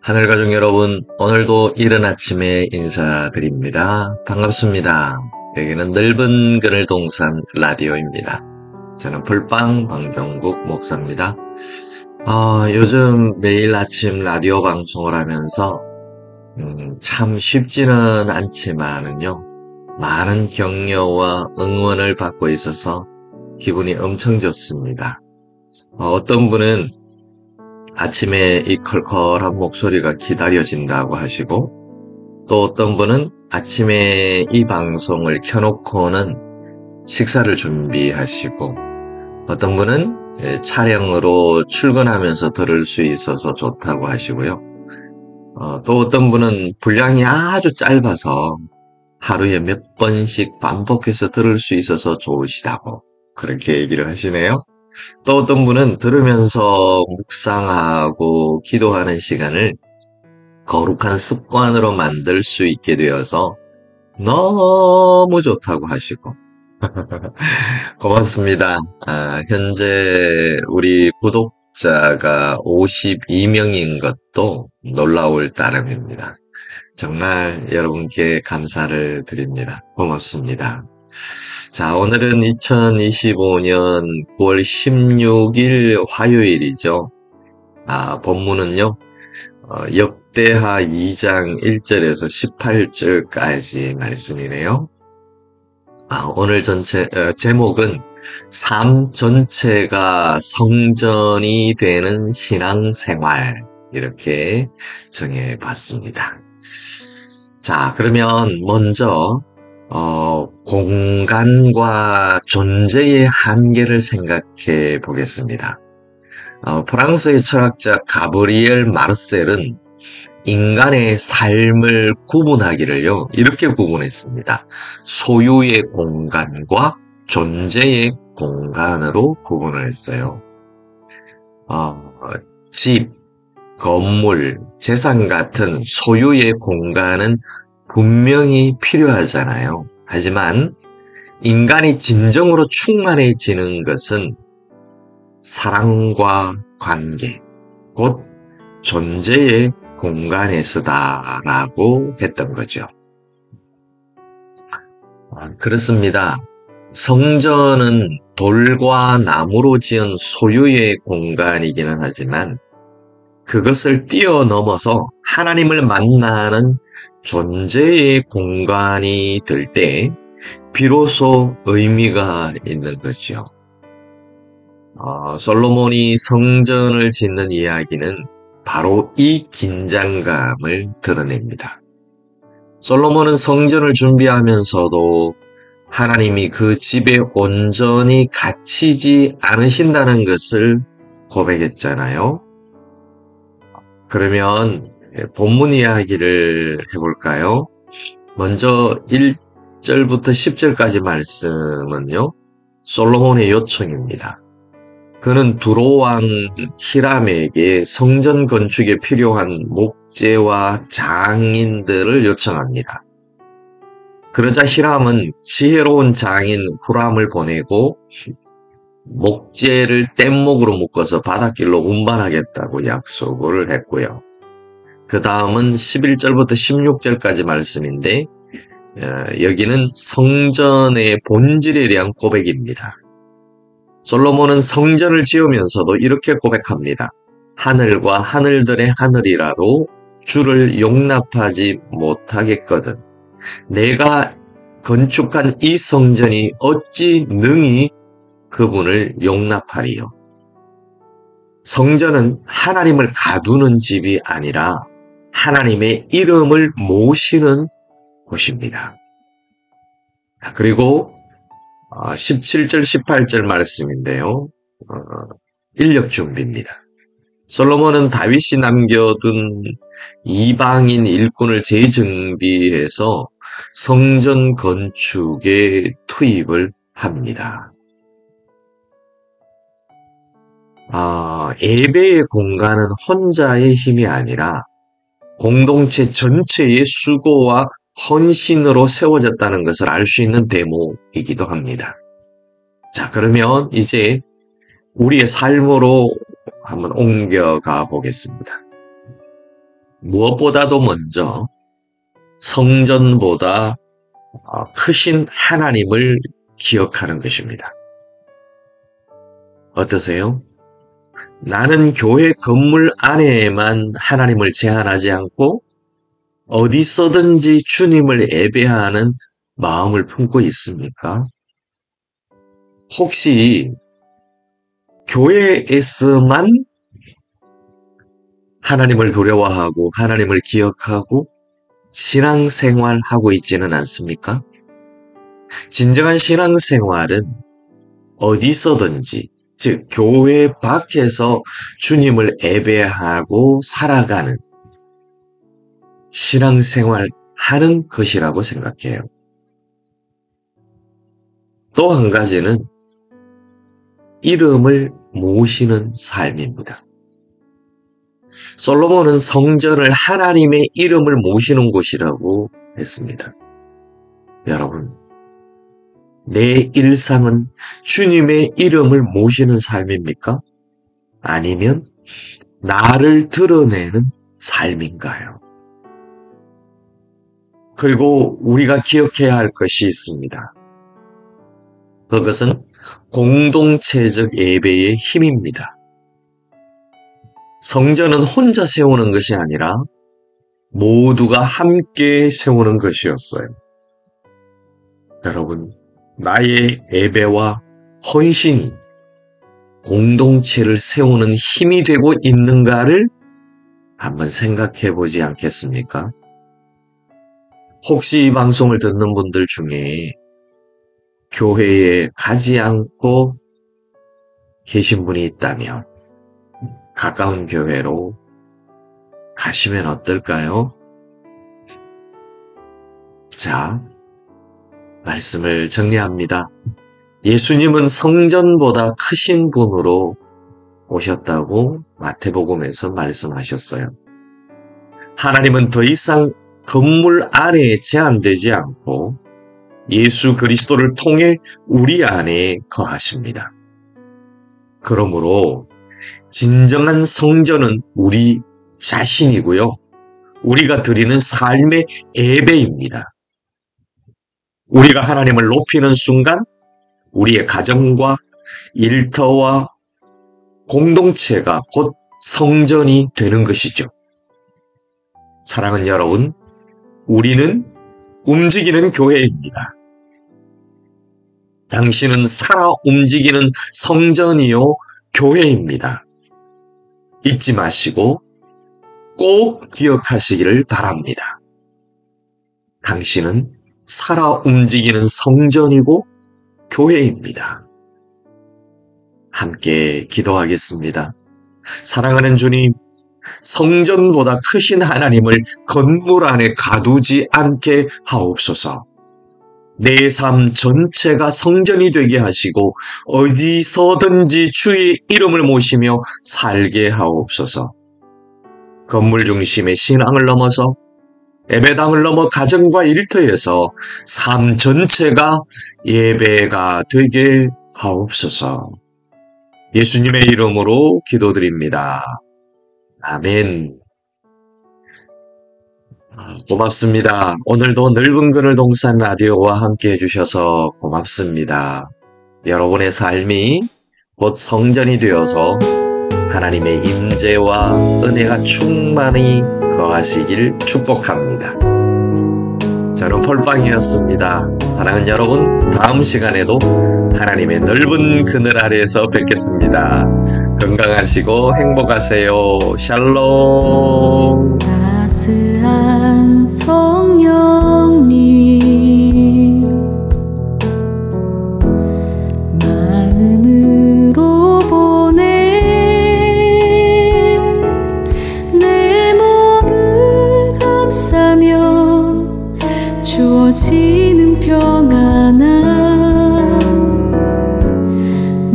하늘가족 여러분, 오늘도 이른 아침에 인사드립니다. 반갑습니다. 여기는 넓은 그늘동산 라디오입니다. 저는 풀빵 방정국 목사입니다. 요즘 매일 아침 라디오 방송을 하면서 참 쉽지는 않지만은요, 많은 격려와 응원을 받고 있어서 기분이 엄청 좋습니다. 어떤 분은 아침에 이 컬컬한 목소리가 기다려진다고 하시고, 또 어떤 분은 아침에 이 방송을 켜놓고는 식사를 준비하시고, 어떤 분은 차량으로 출근하면서 들을 수 있어서 좋다고 하시고요. 또 어떤 분은 분량이 아주 짧아서 하루에 몇 번씩 반복해서 들을 수 있어서 좋으시다고 그렇게 얘기를 하시네요. 또 어떤 분은 들으면서 묵상하고 기도하는 시간을 거룩한 습관으로 만들 수 있게 되어서 너무 좋다고 하시고 고맙습니다. 현재 우리 구독자가 52명인 것도 놀라울 따름입니다. 정말 여러분께 감사를 드립니다. 고맙습니다. 자, 오늘은 2025년 9월 16일 화요일이죠. 본문은요, 역대하 2장 1절에서 18절까지 말씀이네요. 오늘 제목은 삶 전체가 성전이 되는 신앙생활, 이렇게 정해봤습니다. 자, 그러면 먼저 공간과 존재의 한계를 생각해 보겠습니다. 프랑스의 철학자 가브리엘 마르셀은 인간의 삶을 구분하기를요, 이렇게 구분했습니다. 소유의 공간과 존재의 공간으로 구분을 했어요. 집, 건물, 재산 같은 소유의 공간은 분명히 필요하잖아요. 하지만 인간이 진정으로 충만해지는 것은 사랑과 관계, 곧 존재의 공간에서다라고 했던 거죠. 그렇습니다. 성전은 돌과 나무로 지은 소유의 공간이기는 하지만 그것을 뛰어넘어서 하나님을 만나는 존재의 공간이 될 때 비로소 의미가 있는 거죠. 솔로몬이 성전을 짓는 이야기는 바로 이 긴장감을 드러냅니다. 솔로몬은 성전을 준비하면서도 하나님이 그 집에 온전히 갇히지 않으신다는 것을 고백했잖아요. 그러면 본문 이야기를 해볼까요? 먼저 1절부터 10절까지 말씀은요, 솔로몬의 요청입니다. 그는 두로왕 히람에게 성전 건축에 필요한 목재와 장인들을 요청합니다. 그러자 히람은 지혜로운 장인 후람을 보내고 목재를 뗏목으로 묶어서 바닷길로 운반하겠다고 약속을 했고요. 그 다음은 11절부터 16절까지 말씀인데 여기는 성전의 본질에 대한 고백입니다. 솔로몬은 성전을 지으면서도 이렇게 고백합니다. 하늘과 하늘들의 하늘이라도 주를 용납하지 못하겠거든. 내가 건축한 이 성전이 어찌 능히 그분을 용납하리요. 성전은 하나님을 가두는 집이 아니라 하나님의 이름을 모시는 곳입니다. 그리고 17절, 18절 말씀인데요. 인력 준비입니다. 솔로몬은 다윗이 남겨둔 이방인 일꾼을 재정비해서 성전 건축에 투입을 합니다. 예배의 공간은 혼자의 힘이 아니라 공동체 전체의 수고와 헌신으로 세워졌다는 것을 알 수 있는 대목이기도 합니다. 자, 그러면 이제 우리의 삶으로 한번 옮겨가 보겠습니다. 무엇보다도 먼저 성전보다 크신 하나님을 기억하는 것입니다. 어떠세요? 나는 교회 건물 안에만 하나님을 제한하지 않고 어디서든지 주님을 예배하는 마음을 품고 있습니까? 혹시 교회에서만 하나님을 두려워하고 하나님을 기억하고 신앙생활하고 있지는 않습니까? 진정한 신앙생활은 어디서든지, 즉 교회 밖에서 주님을 예배하고 살아가는 신앙생활 하는 것이라고 생각해요. 또 한 가지는 이름을 모시는 삶입니다. 솔로몬은 성전을 하나님의 이름을 모시는 곳이라고 했습니다. 여러분, 내 일상은 주님의 이름을 모시는 삶입니까? 아니면 나를 드러내는 삶인가요? 그리고 우리가 기억해야 할 것이 있습니다. 그것은 공동체적 예배의 힘입니다. 성전은 혼자 세우는 것이 아니라 모두가 함께 세우는 것이었어요. 여러분, 나의 예배와 헌신이 공동체를 세우는 힘이 되고 있는가를 한번 생각해 보지 않겠습니까? 혹시 이 방송을 듣는 분들 중에 교회에 가지 않고 계신 분이 있다면 가까운 교회로 가시면 어떨까요? 자, 말씀을 정리합니다. 예수님은 성전보다 크신 분으로 오셨다고 마태복음에서 말씀하셨어요. 하나님은 더 이상 건물 안에 제한되지 않고 예수 그리스도를 통해 우리 안에 거하십니다. 그러므로 진정한 성전은 우리 자신이고요. 우리가 드리는 삶의 예배입니다. 우리가 하나님을 높이는 순간 우리의 가정과 일터와 공동체가 곧 성전이 되는 것이죠. 사랑하는 여러분, 우리는 움직이는 교회입니다. 당신은 살아 움직이는 성전이요 교회입니다. 잊지 마시고 꼭 기억하시기를 바랍니다. 당신은 살아 움직이는 성전이고 교회입니다. 함께 기도하겠습니다. 사랑하는 주님, 성전보다 크신 하나님을 건물 안에 가두지 않게 하옵소서. 내 삶 전체가 성전이 되게 하시고 어디서든지 주의 이름을 모시며 살게 하옵소서. 건물 중심의 신앙을 넘어서 예배당을 넘어 가정과 일터에서 삶 전체가 예배가 되게 하옵소서. 예수님의 이름으로 기도드립니다. 아멘. 고맙습니다. 오늘도 넓은 그늘 동산 라디오와 함께 해주셔서 고맙습니다. 여러분의 삶이 곧 성전이 되어서 하나님의 임재와 은혜가 충만히 거하시길 축복합니다. 저는 폴빵이었습니다. 사랑하는 여러분, 다음 시간에도 하나님의 넓은 그늘 아래에서 뵙겠습니다. 건강하시고 행복하세요. 샬롬. 따스한 성령님 마음으로 보내 내 몸을 감싸며 주어지는 평안함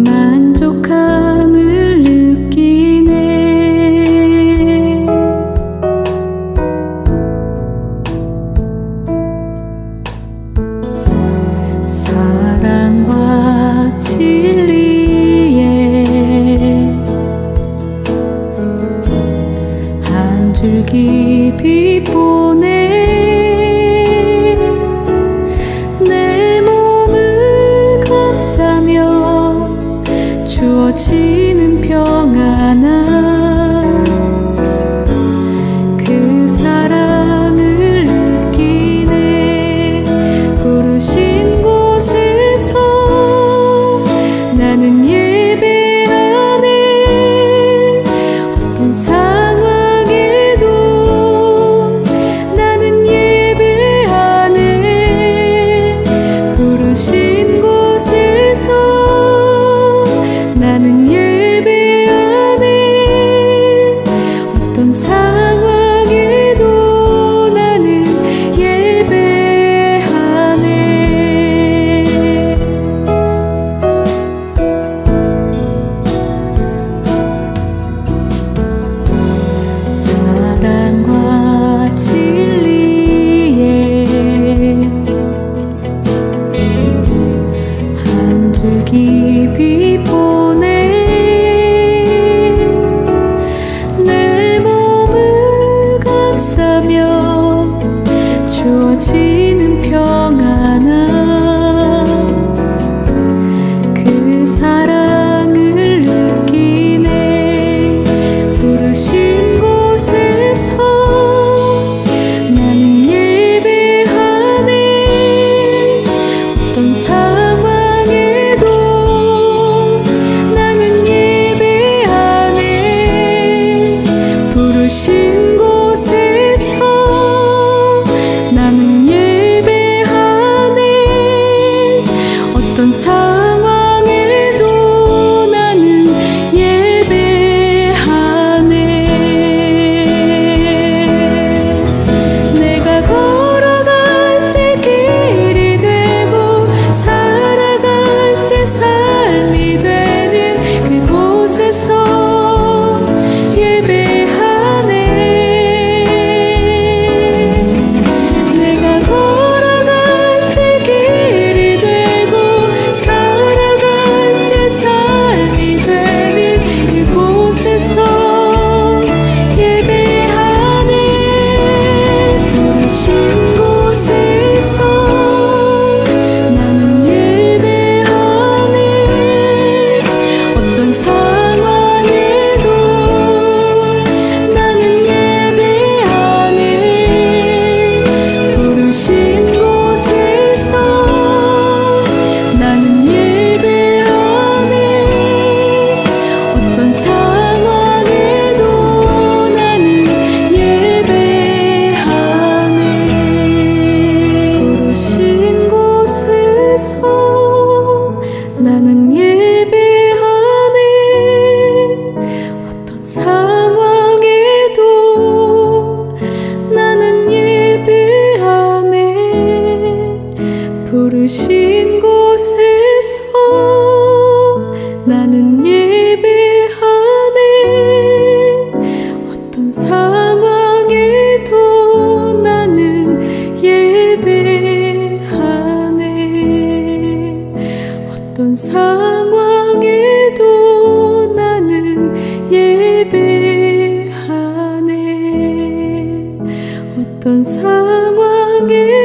만족함을 느끼네 줄기 빛 보내 내 몸을 감싸며 주어지는 평안함 그 사랑을 느끼네 부르신 곳에서 나는 예배하네 어떤 상황에도 나는 예배하네 부르신 곳에서 나는 예배하네 어떤 상황에도 나는 예배하네 사랑과 진리에 한 줄기 빛 보내 내 몸을 감싸며 주어지는 평안함 그 사랑을 느끼네 부르신 곳에서 나는 예배하네 어떤 상황에도 나는 예배하네 부르신 곳에서 나는 예배하네 어떤 상황에도 나는 예배하네 내가 걸어갈 때 길이 되고 살아갈 때 삶이 되는 그곳에서 예배하네 내가 걸어갈 때 길이 되고 살아갈 때 삶이 되는 그곳에서 예배하네 부르신 곳에서 나는 예배하네 어떤 상황에도 나는 예배하네 부르신 곳에서 나는 예배하네 어떤 상황에도 나는 예배하네 부르신 곳에서 나는 예배하네 어떤 상황에도 나는 예배하네 부르신 곳에서 나는 예배하네 어떤 상황에도 나는 예배하네 어떤 상황에도 나는 예배하네 어떤 상황에도